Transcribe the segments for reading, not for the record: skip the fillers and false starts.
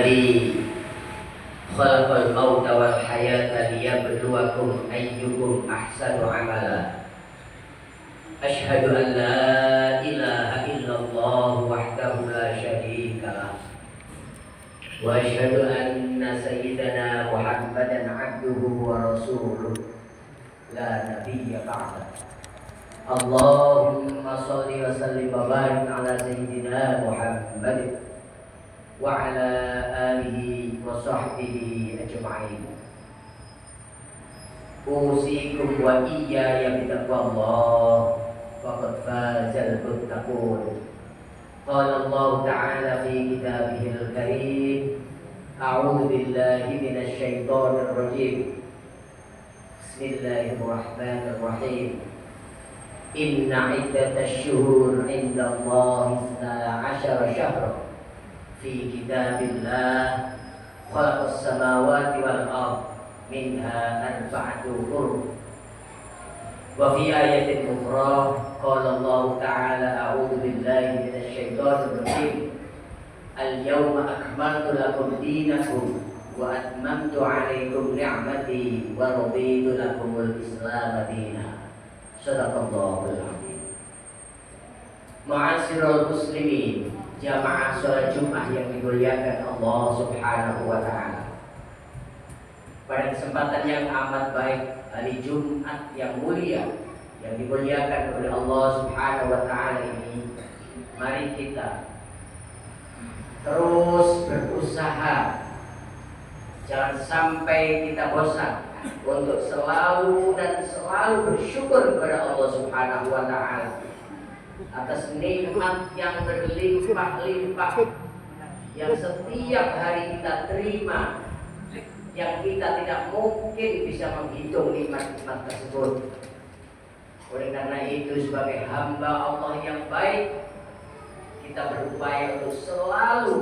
Dari khalaqal mauta wal hayata liyabluwakum ayyukum ahsanu amala. Asyhadu an la ilaha illallah wahdahu la syarika lah. Wa asyhadu anna sayyidana Muhammadan abduhu wa rasuluh la nabiyya ba'da. Allahumma shalli wa sallim wa barik ala sayyidina Muhammad wa ala alihi wa sahbihi ajma'in. Usikum wa iyaya bitaqwallah faqad fazal muttaqun. Qala Allah ta'ala fi kitabihil karim, a'udzu billahi minasy syaithanir rajim. Bismillahirrahmanirrahim. Inna iddatash syuhur 'inda Allah 12 syahra fi kitabillah khalaqas samawati wal ardh minha arba'atu hurum. Wa fi ayatin ukhra qala Allah ta'ala a'udzu billahi minasy syaithanir rajim. Al-yawma akmaltu lakum dinakum wa atmamtu 'alaikum ni'mati wa raditu lakumul Islam dinan. Shadaqallahul 'azim. Ma'asyiral muslimin, jamaah sholat Jumat yang dimuliakan Allah Subhanahu wa ta'ala. Pada kesempatan yang amat baik, hari Jumat yang mulia yang dimuliakan oleh Allah Subhanahu wa ta'ala ini, mari kita terus berusaha. Jangan sampai kita bosan untuk selalu bersyukur kepada Allah Subhanahu wa ta'ala atas nikmat yang berlimpah-limpah yang setiap hari kita terima, yang kita tidak mungkin bisa menghitung nikmat-nikmat tersebut. Oleh karena itu, sebagai hamba Allah yang baik, kita berupaya untuk selalu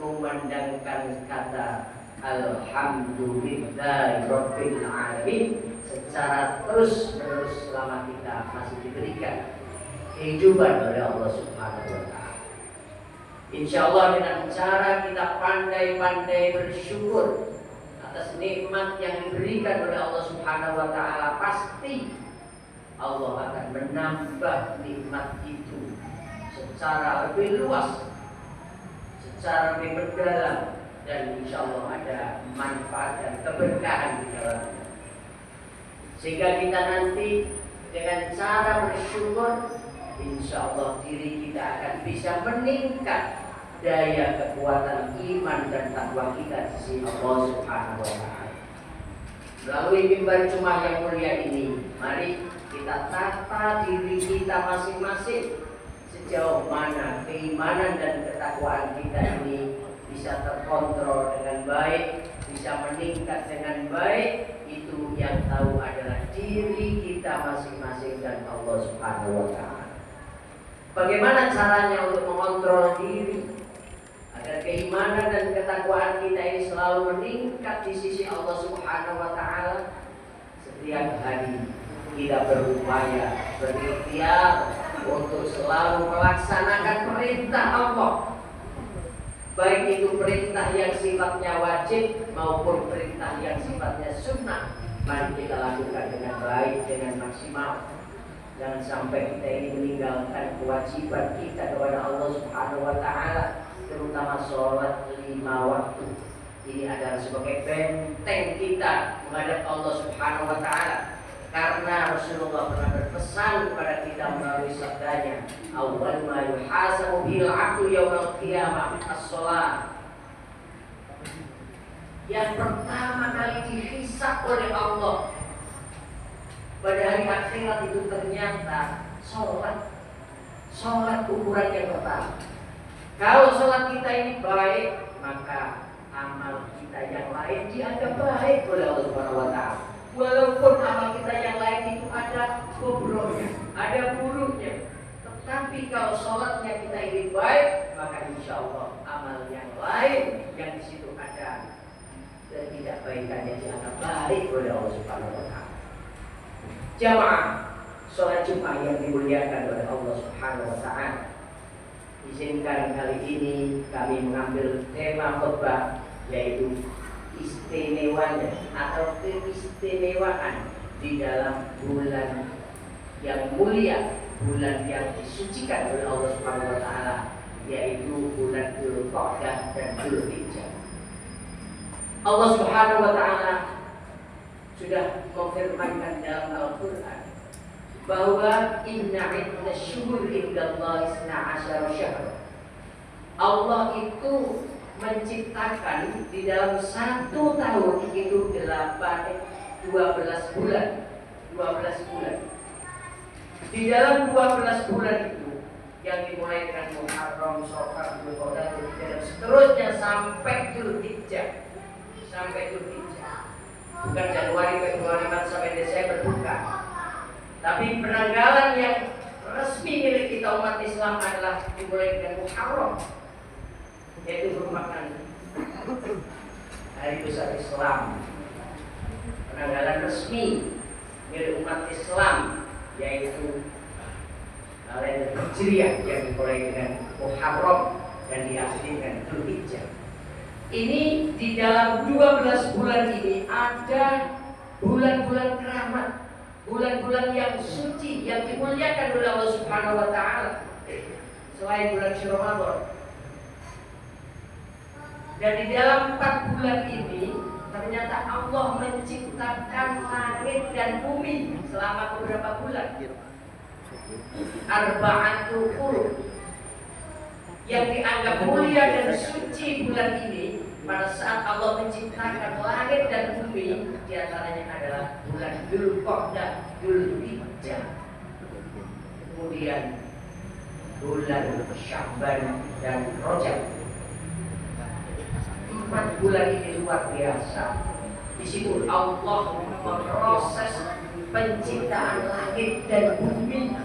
memandangkan kata Alhamdulillahi Rabbil Alamin secara terus-menerus selama kita masih diberikan kehidupan oleh Allah Subhanahu wa ta'ala. Insyaallah dengan cara kita pandai-pandai bersyukur atas nikmat yang diberikan oleh Allah Subhanahu wa ta'ala, pasti Allah akan menambah nikmat itu secara lebih luas, secara lebih mendalam, dan insyaallah ada manfaat dan keberkahan di dalamnya. Sehingga kita nanti dengan cara bersyukur, insyaallah diri kita akan bisa meningkat daya kekuatan iman dan takwa kita di sisi Allah Subhanahu wa ta'ala. Melalui mimbar Jumat yang mulia ini, mari kita tata diri kita masing-masing sejauh mana keimanan dan ketakwaan kita ini bisa terkontrol dengan baik, bisa meningkat dengan baik. Itu yang tahu adalah diri kita masing-masing dan Allah Subhanahu wa ta'ala. Bagaimana caranya untuk mengontrol diri agar keimanan dan ketakwaan kita ini selalu meningkat di sisi Allah Subhanahu wa ta'ala? Setiap hari kita berupaya, berikhtiar untuk selalu melaksanakan perintah Allah, baik itu perintah yang sifatnya wajib maupun perintah yang sifatnya sunnah. Mari kita lakukan dengan baik, dengan maksimal. Jangan sampai kita ini meninggalkan kewajiban kita kepada Allah Subhanahu wa ta'ala, terutama sholat 5 waktu. Ini adalah sebagai benteng kita menghadap Allah Subhanahu wa ta'ala. Karena Rasulullah pernah berpesan kepada kita melalui sabdanya, awwal ma yuhasabu bil 'abdu yaumil qiyamah as-shalah. Yang pertama kali dihisab oleh Allah pada hari akhirat itu ternyata sholat ukuran yang pertama. Kalau sholat kita ini baik, maka amal kita yang lain dianggap baik oleh Allah Subhanahu wa ta'ala. Walaupun amal kita yang lain itu ada bobroknya, ada buruknya, tetapi kalau sholatnya kita ini baik, maka insya Allah amal yang lain yang di situ ada ketidakbaikannya dianggap baik oleh Allah Subhanahu wa ta'ala. Jamaah sholat Jumat yang dimuliakan oleh Allah Subhanahu wa ta'ala, Izinkan kali ini kami mengambil tema khotbah yaitu istimewanya atau keistimewaan di dalam bulan yang mulia, bulan yang disucikan oleh Allah Subhanahu wa taala, yaitu bulan Dzulqa'dah dan Dzulhijjah. Allah Subhanahu wa taala sudah memfirmankan dalam Al-Qur'an bahwa inna iddasyuhur indallahi 12 syahr. Allah itu menciptakan di dalam 1 tahun itu 12 bulan. 12 bulan. Di dalam 12 bulan itu yang dimulai dengan Muharram, Syawal, Dzulqa'dah, dan seterusnya sampai Dzulhijjah. Sampai Dzulhijjah. Bukan Januari, Februari, Maret sampai Desember, bukan. Tapi penanggalan yang resmi milik kita umat Islam adalah dimulai dengan Muharram, yaitu merupakan hari besar Islam. Penanggalan resmi milik umat Islam yaitu kalender Hijriah yang dimulai dengan Muharram dan diakhiri dengan Dzulhijjah. Ini di dalam 12 bulan ini ada bulan-bulan keramat, bulan-bulan yang suci yang dimuliakan oleh Allah Subhanahu wa taala selain bulan Ramadan. Dan di dalam 4 bulan ini ternyata Allah menciptakan langit dan bumi selama beberapa bulan. Arba'atul Hurum yang dianggap mulia dan suci bulan ini pada saat Allah menciptakan langit dan bumi, diantaranya adalah bulan Dzulqa'dah, Dzulhijjah, kemudian bulan Sya'ban dan Rajab. 4 bulan ini luar biasa. Di situ Allah memproses penciptaan langit dan bumi.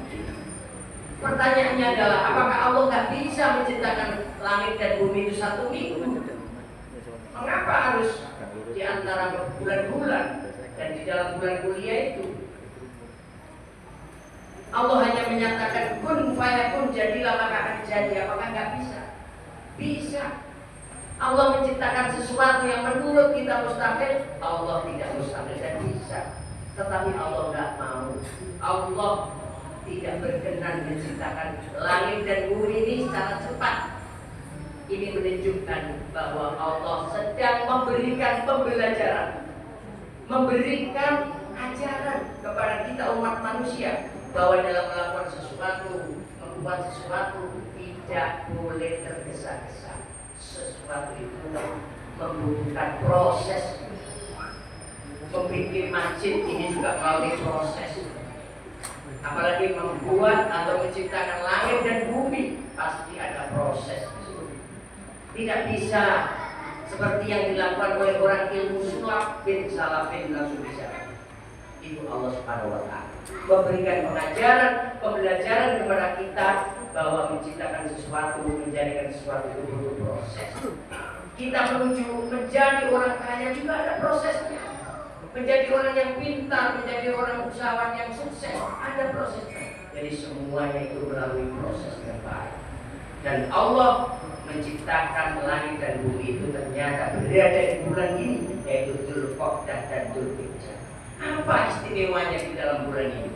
Pertanyaannya adalah, apakah Allah nggak bisa menciptakan langit dan bumi itu 1 minggu? Mengapa harus di antara bulan-bulan dan di dalam bulan mulia itu? Allah hanya menyatakan kun fayakun, jadilah maka akan jadi. Apakah nggak bisa? Bisa. Allah menciptakan sesuatu yang menurut kita mustahil, Allah tidak mustahil dan bisa. Tetapi Allah nggak mau. Allah tidak berkenan menciptakan langit dan bumi ini secara cepat. Ini menunjukkan bahwa Allah sedang memberikan pembelajaran, memberikan ajaran kepada kita umat manusia bahwa dalam melakukan sesuatu, membuat sesuatu tidak boleh tergesa-gesa. Sesuatu itu membutuhkan proses. Membuat masjid ini juga melalui proses. Apalagi membuat atau menciptakan langit dan bumi, pasti ada proses. Tidak bisa seperti yang dilakukan oleh orang ilmu sulap bin salafin langsung bisa. Itu Allah Subhanahu wa taala memberikan pengajaran, pembelajaran kepada kita bahwa menciptakan sesuatu, menjadikan sesuatu itu butuh proses. Kita menuju menjadi orang kaya juga ada prosesnya. Menjadi orang yang pintar, menjadi orang usahawan yang sukses, ada prosesnya. Jadi semuanya itu melalui proses yang baik. Dan Allah menciptakan langit dan bumi itu ternyata berada di bulan ini, yaitu Dzulqa'dah dan Dzulhijjah. Apa istimewanya di dalam bulan ini?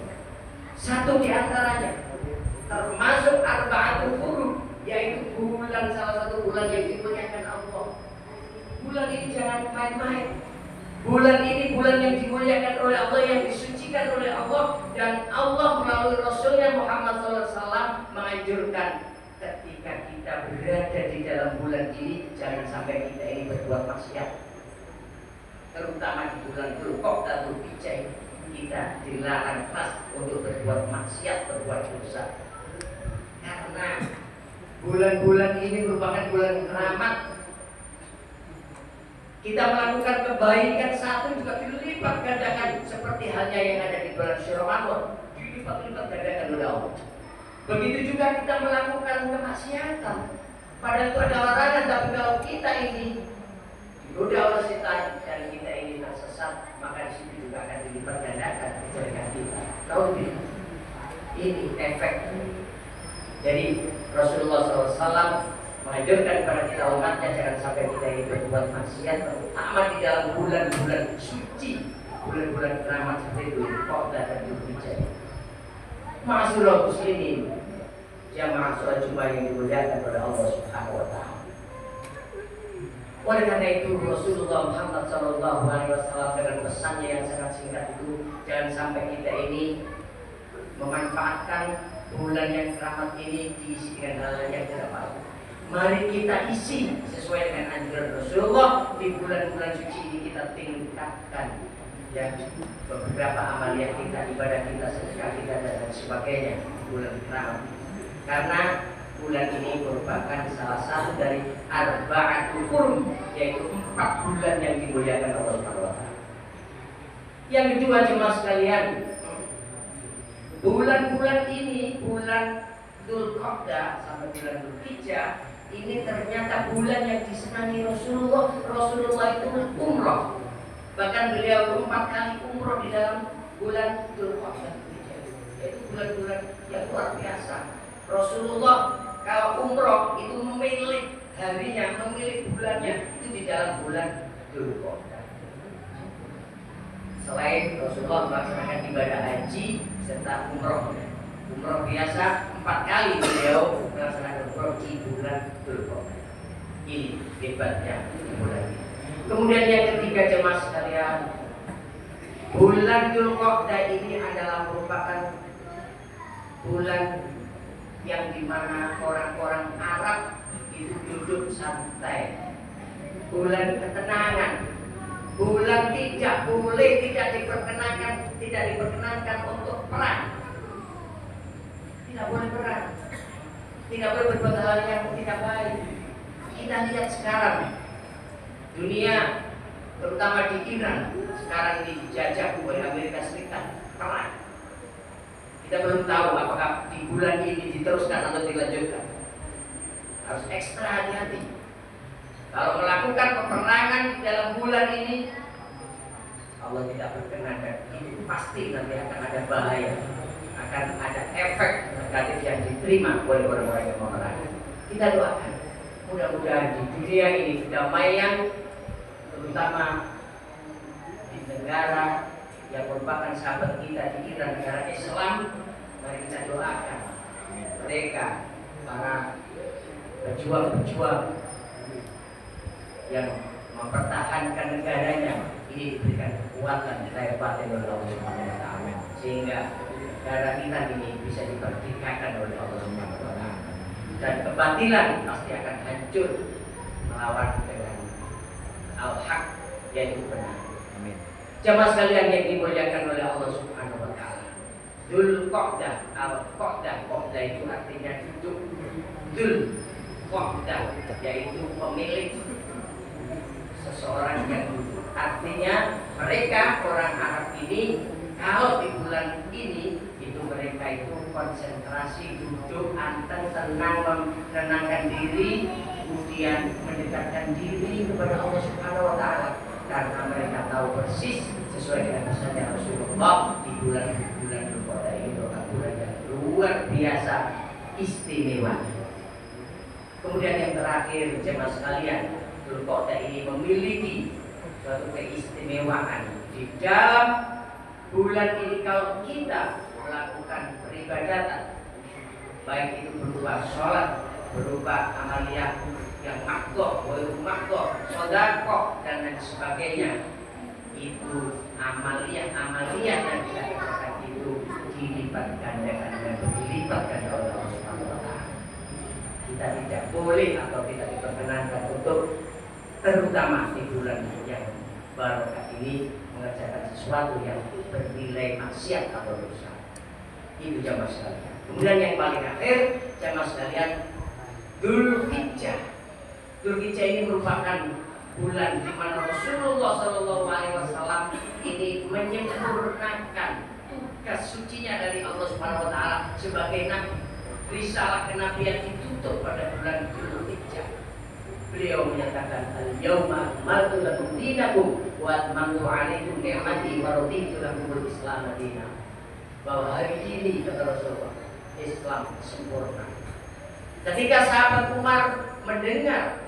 Satu di antaranya termasuk Arba'atul Hurum, yaitu bulan, salah satu bulan yang dimuliakan Allah. Bulan ini jangan main-main. Bulan ini bulan yang dimuliakan oleh Allah, yang disucikan oleh Allah, dan Allah melalui Rasulnya Muhammad SAW menganjurkan ketika kita berada di dalam bulan ini jangan sampai kita ini berbuat maksiat. Terutama di bulan Dzulqa'dah, Dzulhijjah kita dilarang keras untuk berbuat maksiat, berbuat dosa. Karena bulan-bulan ini merupakan bulan keramat. Kita melakukan kebaikan satu juga dilipat gandakan seperti halnya yang ada di bulan Ramadan, dilipat-lipat gandakan oleh Allah. Begitu juga kita melakukan kemaksiatan, padahal itu adalah larangan, tapi kalau kita ini digoda oleh setan dan kita ini tersesat, maka di situ juga akan dilipat gandakan kejelekan kita. Tahu tidak? Ini efek Jadi Rasulullah SAW mengajarkan kepada kita umatnya jangan sampai kita ini berbuat maksiat, terutama di dalam bulan-bulan suci, bulan-bulan keramat seperti itu, Dzulqa'dah dan Dzulhijjah. Ma'asyiral muslimin, jamaah sholat Jumat yang dimuliakan oleh Allah Subhanahu wa taala. Oleh karena itu Rasulullah Muhammad SAW dengan pesannya yang sangat singkat itu, jangan sampai kita ini memanfaatkan bulan yang keramat ini diisi dengan hal yang tidak baik. Mari kita isi sesuai dengan anjuran Rasulullah. Di bulan-bulan suci ini kita tingkatkan ya beberapa amalia kita, ibadah kita, sedekah kita dan sebagainya bulan keramat. Karena bulan ini merupakan salah satu dari arba'atul hurum, yaitu 4 bulan yang dimuliakan Allah Subhanahu wa taala. Yang kedua jemaah sekalian, bulan-bulan ini, bulan Dzulqa'dah sampai bulan Dzulhijjah, ini ternyata bulan yang disenangi Rasulullah. Rasulullah itu umroh, bahkan beliau 4 kali umroh di dalam bulan Dzulqa'dah. Itu bulan-bulan yang luar biasa. Rasulullah kalau umroh itu memilih harinya, memilih bulannya itu di dalam bulan Dzulqa'dah. Selain Rasulullah melaksanakan ibadah haji serta umroh biasa 4 kali beliau melaksanakan umroh di bulan Dzulqa'dah. Ini hebatnya bulan ini. Kemudian yang ketiga jemaah sekalian, bulan Dzulqa'dah ini adalah merupakan bulan yang dimana orang-orang Arab itu duduk santai, bulan ketenangan, bulan tidak diperkenankan untuk perang, tidak boleh perang, tidak boleh berbuat hal yang tidak baik. Kita lihat sekarang dunia, terutama di Iran, sekarang ini dijajah oleh Amerika Serikat perang. Kita belum tahu apakah di bulan ini diteruskan atau dilanjutkan. Harus ekstra hati-hati. Kalau melakukan peperangan dalam bulan ini, Allah tidak berkenan, itu pasti nanti akan ada bahaya, akan ada efek negatif yang diterima oleh orang-orang yang memerangi. Kita doakan, mudah-mudahan di dunia ini kedamaian, terutama di negara yang merupakan sahabat kita di Iran, negara Islam. Mari kita doakan mereka, para pejuang-pejuang yang mempertahankan negaranya ini diberikan kekuatan lahir batin oleh Allah Subhanahu wa taala, sehingga negara kita ini bisa dipertikaikan oleh Allah Subhanahu wa taala, dan kebatilan pasti akan hancur melawan dengan al-haq, yaitu benar. Amin. Jamaah sekalian yang dimuliakan oleh Allah Subhanahu wa taala, Dzulqa'dah, al-Qa'dah, Qa'dah itu artinya duduk. Dzulqa'dah yaitu pemilik, seseorang yang duduk. Artinya mereka orang Arab ini kalau di bulan ini itu mereka itu konsentrasi, duduk, anteng, tenang, menenangkan diri, kemudian mendekatkan diri kepada Allah Subhanahu wa taala, karena mereka tahu persis sesuai dengan pesannya Rasulullah di bulan-bulan Dzulqa'dah ini adalah bulan yang luar biasa istimewa. Kemudian yang terakhir jemaah sekalian, Dzulqa'dah ini memiliki suatu keistimewaan. Di dalam bulan ini kalau kita melakukan peribadatan, baik itu berupa sholat, berupa amaliyah yang makdoh, sodaqoh dan lain sebagainya, itu amaliyah yang kita kerjakan itu dilipat gandakan dan dilipat ganda oleh Allah Subhanahu wa taala. Kita tidak boleh atau tidak diperkenankan untuk, terutama di bulan yang barokah ini, mengerjakan sesuatu yang bernilai maksiat atau dosa. Itu jamaah sekalian. Kemudian yang paling akhir jamaah sekalian, Dzulhijjah. Dzulhijjah ini merupakan bulan di mana Rasulullah SAW ini menyempurnakan tugas sucinya dari Allah Subhanahu wa taala sebagai nabi. Risalah kenabian ditutup pada bulan Dzulhijjah. Beliau menyatakan, "Al-yauma akmaltu lakum dinakum wa atmamtu 'alaikum ni'mati wa raditu lakumul Islam madinah." Bahwa hari ini kata Rasulullah, Islam sempurna. Ketika sahabat Umar mendengar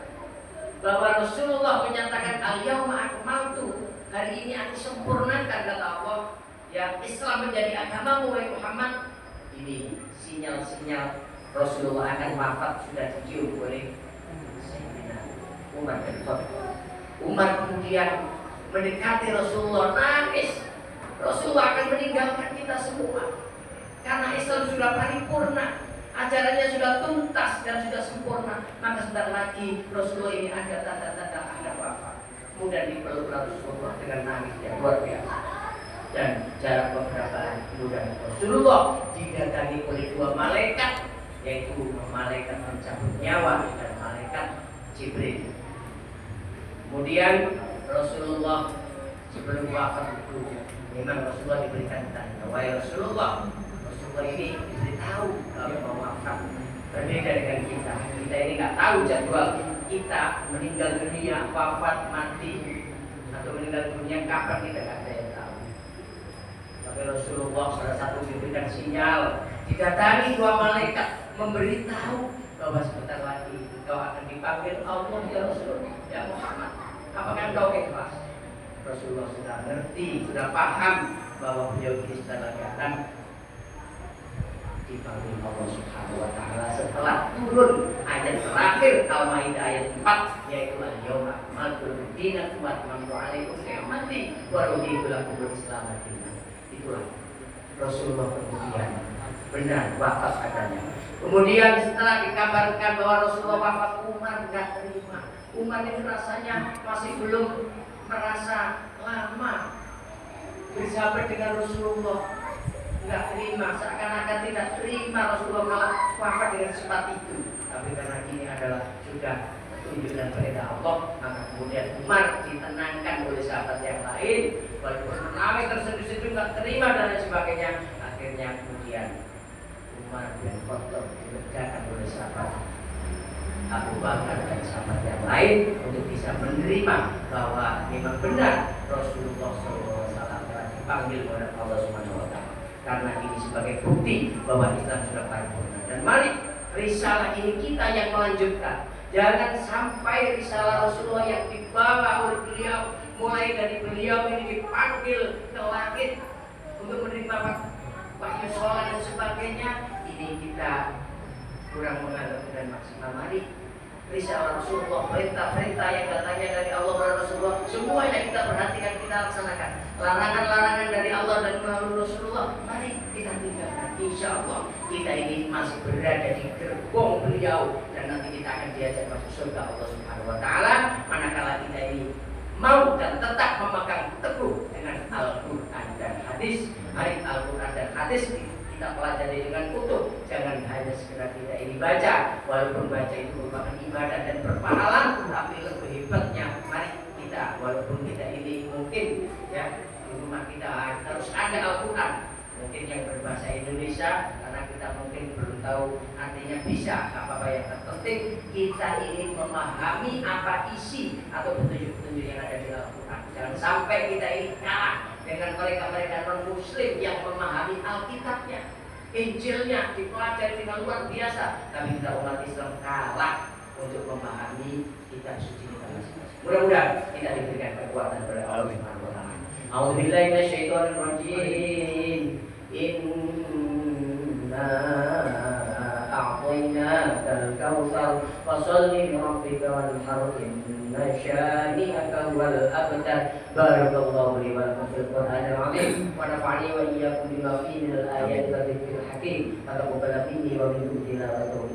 bahwa Rasulullah menyatakan al-yauma akmaltu, hari ini aku sempurnakan, kata Allah, ya Islam menjadi agamamu wahai Muhammad. Ini sinyal-sinyal Rasulullah akan wafat sudah dicium oleh Sayyidina Umar bin Khattab. Umar kemudian mendekati Rasulullah, nangis. Rasulullah akan meninggalkan kita semua karena Islam sudah paripurna, ajarannya sudah tuntas dan sudah sempurna. Maka sebentar lagi Rasulullah ini ada tanda-tanda akan wafat. Kemudian dipeluk Rasulullah dengan nangis yang luar biasa. Dan jarak beberapa hari kemudian Rasulullah didatangi oleh dua malaikat, yaitu malaikat pencabut nyawa dan malaikat Jibril. Kemudian Rasulullah sebelum wafat itu memang Rasulullah diberikan tanda, wahai Rasulullah ini diberitahu kalau mau wafat. Berbeda dengan kita ini nggak tahu jadwal kita meninggal dunia, wafat, mati atau meninggal dunia kapan, kita nggak ada yang tahu. Tapi Rasulullah salah satu diberikan sinyal, didatangi dua malaikat memberitahu bahwa sebentar lagi engkau akan dipanggil Allah ya Rasul, ya Muhammad. Apakah engkau ikhlas? Rasulullah sudah ngerti, sudah paham bahwa beliau ini sebentar lagi akan dipanggil Allah Subhanahu wa taala setelah turun ayat terakhir Al-Maidah ayat 4, yaitu al-yauma akmaltu dinakum wa atmamtu 'alaikum ni'mati wa raditu lakumul Islam dinan. Itulah Rasulullah kemudian benar wafat adanya. Kemudian setelah dikabarkan bahwa Rasulullah wafat, Umar enggak terima. Umar itu rasanya masih belum merasa lama bersahabat dengan Rasulullah. Tidak terima, seakan-akan tidak terima Rasulullah malah wafat dengan sifat itu. Tapi karena ini adalah sudah petunjuk dan perintah Allah, maka kemudian Umar ditenangkan oleh sahabat yang lain, walaupun menangis terseduh-seduh tidak terima dan lain sebagainya. Akhirnya kemudian Umar bin Khattab dilegakan oleh sahabat Abu Bakar dan sahabat yang lain untuk bisa menerima bahwa memang benar Rasulullah SAW telah dipanggil oleh Allah Subhanahu wa taala. Karena ini sebagai bukti bahwa Islam sudah paripurna. Dan mari risalah ini kita yang melanjutkan. Jangan sampai risalah Rasulullah yang dibawa oleh beliau, mulai dari beliau ini dipanggil ke langit untuk menerima wahyu sholat dan sebagainya, ini kita kurang menganggap dan maksimal. Mari risalah Rasulullah, perintah-perintah yang datangnya dari Allah dan Rasulullah, semuanya kita perhatikan, kita laksanakan. Larangan-larangan dari Allah dan melalui Rasulullah, mari kita tinggalkan. Insya Allah kita ini masih berada di gerbong beliau dan nanti kita akan diajak masuk surga Allah Subhanahu wa taala manakala kita ini mau dan tetap memegang teguh dengan Al-Quran dan hadis. Mari Al-Quran dan hadis kita pelajari dengan utuh, jangan hanya sekedar kita ini baca, walaupun baca itu merupakan ibadah dan berpahala, tapi lebih hebatnya mari kita, walaupun kita ini mungkin ya di rumah kita harus ada Al-Quran, mungkin yang berbahasa Indonesia karena kita mungkin belum tahu artinya, bisa apa-apa, yang terpenting kita ini memahami apa isi atau petunjuk-petunjuk yang ada di Al-Quran. Jangan sampai kita ini kalah dengan mereka-mereka non-muslim yang memahami Alkitabnya, Injilnya dipelajari dengan luar biasa, tapi kita umat Islam kalah untuk memahami kitab suci kita masing-masing. Mudah-mudahan kita diberikan kekuatan oleh Allah Subhanahu wa taala. A'udzubillahi minasyaitonir rajim. Inna a'tainakal kautsar fasholli lirabbika wanhar inna syani'aka wal abtar. Barakallahu li wa lakum fil Qur'anil 'azim wa nafa'ani wa iyyakum bima fihi minal ayati wa dzikril hakim. Taqabbal minni wa minkum tilawatahu